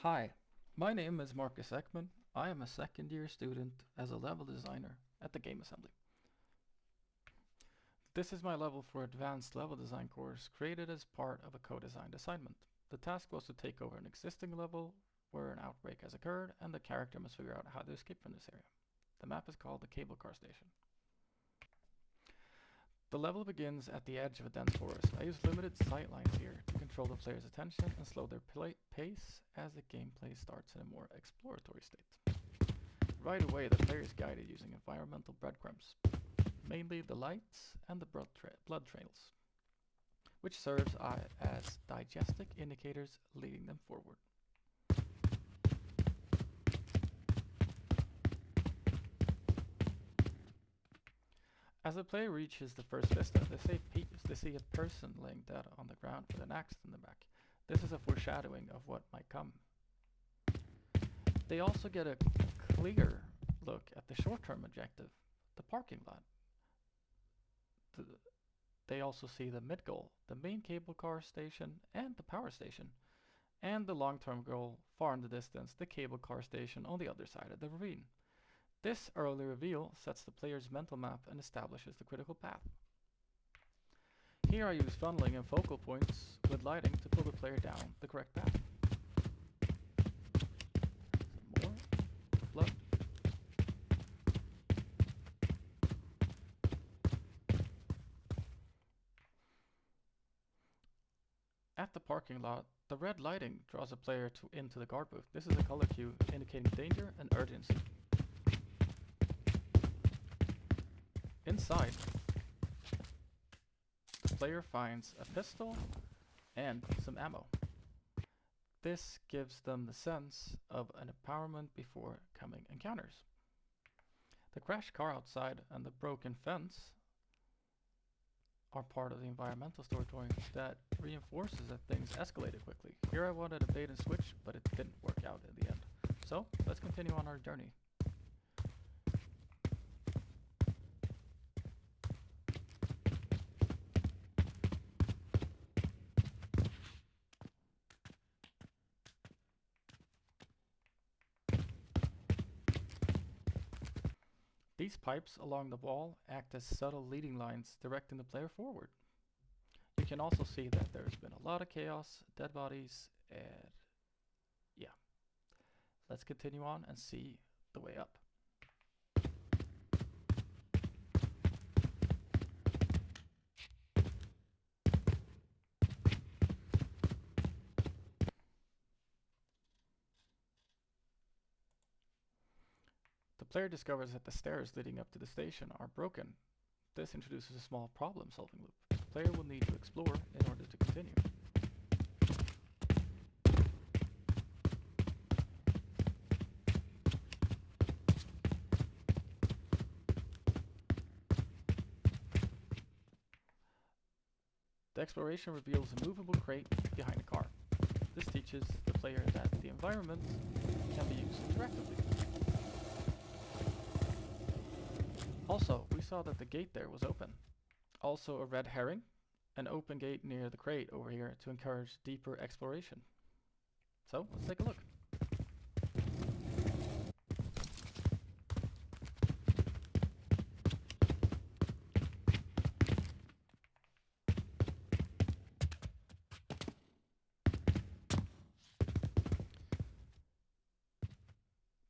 Hi, my name is Marcus Ekman. I am a second year student as a level designer at the Game Assembly. This is my level for advanced level design course created as part of a co-designed assignment. The task was to take over an existing level where an outbreak has occurred and the character must figure out how to escape from this area. The map is called the Cable Car Station. The level begins at the edge of a dense forest. I use limited sight lines here to control the player's attention and slow their pace as the gameplay starts in a more exploratory state. Right away, the player is guided using environmental breadcrumbs, mainly the lights and the blood trails, which serves as diagnostic indicators leading them forward. As the player reaches the first vista, they see a person laying dead on the ground with an axe in the back. This is a foreshadowing of what might come. They also get a clear look at the short-term objective, the parking lot. They also see the mid-goal, the main cable car station and the power station, and the long-term goal, far in the distance, the cable car station on the other side of the ravine. This early reveal sets the player's mental map and establishes the critical path. Here I use funneling and focal points with lighting to pull the player down the correct path. Some more blood. At the parking lot, the red lighting draws a player into the guard booth. This is a color cue indicating danger and urgency. Inside, the player finds a pistol and some ammo. This gives them the sense of an empowerment before coming encounters. The crashed car outside and the broken fence are part of the environmental storytelling that reinforces that things escalated quickly. Here I wanted a bait and switch, but it didn't work out in the end. So let's continue on our journey. These pipes along the wall act as subtle leading lines directing the player forward. You can also see that there's been a lot of chaos, dead bodies, and yeah. Let's continue on and see the way up. The player discovers that the stairs leading up to the station are broken. This introduces a small problem-solving loop. The player will need to explore in order to continue. The exploration reveals a movable crate behind a car. This teaches the player that the environment can be used interactively. Also, we saw that the gate there was open. Also a red herring, an open gate near the crate over here to encourage deeper exploration. So, let's take a look.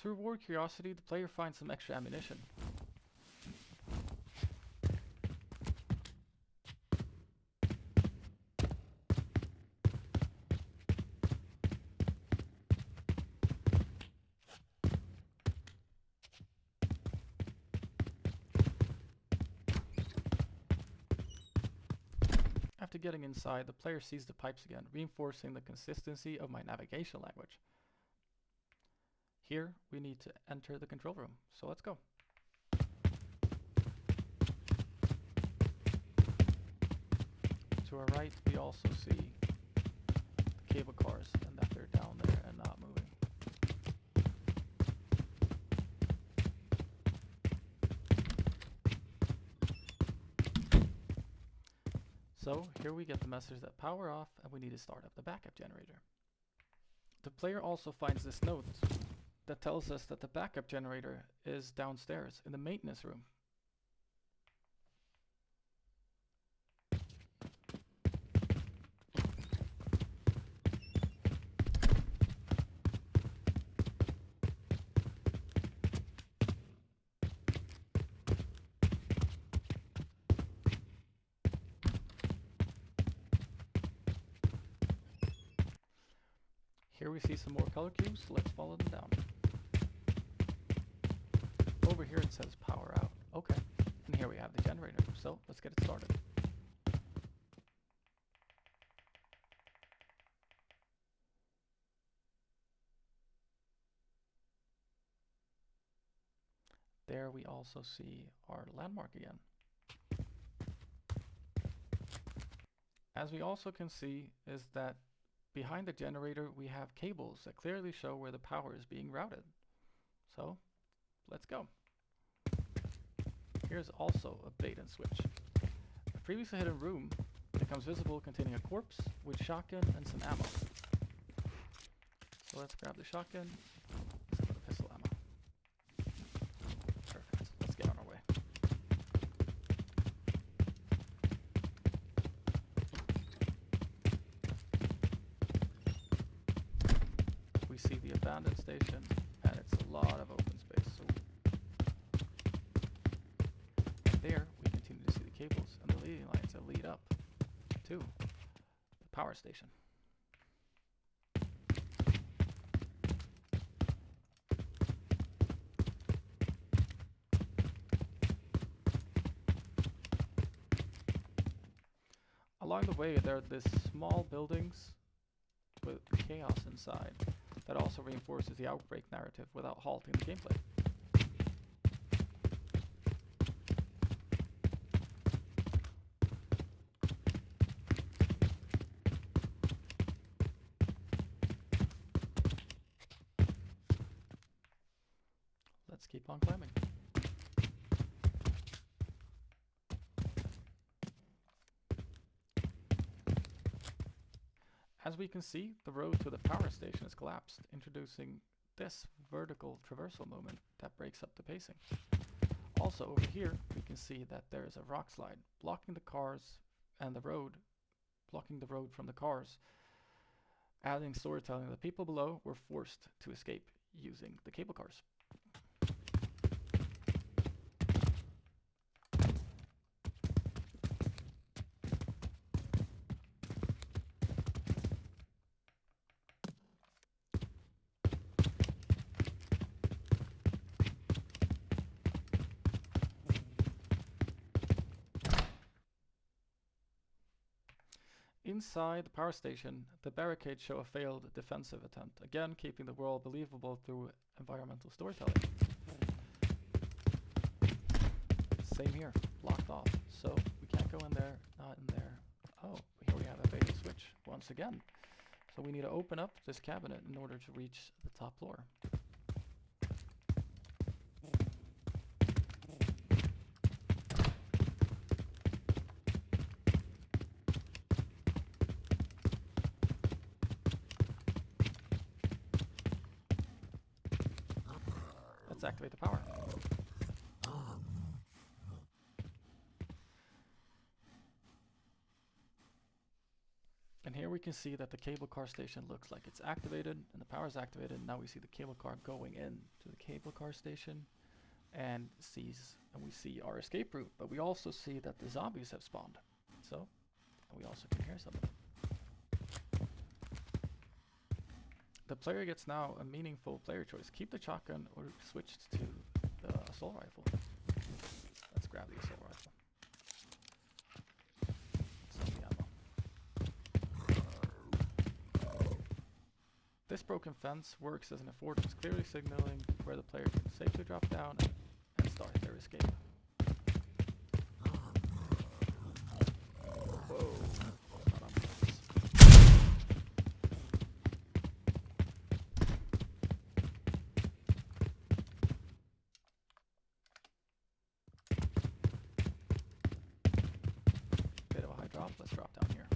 To reward curiosity, the player finds some extra ammunition. After getting inside, the player sees the pipes again, reinforcing the consistency of my navigation language. Here, we need to enter the control room, so let's go. To our right, we also see the cable cars and that they're down there and not moving. So here we get the message that power off and we need to start up the backup generator. The player also finds this note that tells us that the backup generator is downstairs in the maintenance room. Here we see some more color cubes, so let's follow them down. Over here it says power out. Okay, and here we have the generator, so let's get it started. There we also see our landmark again. As we also can see is that behind the generator we have cables that clearly show where the power is being routed. So let's go. Here's also a bait and switch. A previously hidden room becomes visible containing a corpse with shotgun and some ammo. So let's grab the shotgun, some of the pistol ammo. Perfect, let's get on our way. We see the abandoned station, and it's a lot of open space. So and there we continue to see the cables and the leading lines that lead up to the power station. Along the way there are these small buildings with chaos inside that also reinforces the outbreak narrative without halting the gameplay. Let's keep on climbing. As we can see, the road to the power station has collapsed, introducing this vertical traversal movement that breaks up the pacing. Also over here, we can see that there is a rock slide blocking the cars and the road, blocking the road from the cars, adding storytelling that people below were forced to escape using the cable cars. Inside the power station, the barricades show a failed defensive attempt, again keeping the world believable through environmental storytelling. Same here, blocked off, so we can't go in there, not in there. Oh, here we have a bait and switch once again. So we need to open up this cabinet in order to reach the top floor. Let's activate the power. And here we can see that the cable car station looks like it's activated and the power is activated. Now we see the cable car going in to the cable car station and we see our escape route, but we also see that the zombies have spawned. So we also can hear some of them. The player gets now a meaningful player choice. Keep the shotgun or switch to the assault rifle. Let's grab the assault rifle. Some ammo. This broken fence works as an affordance, clearly signaling where the player can safely drop down and start their escape. Whoa. Let's drop down here.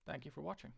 Thank you for watching.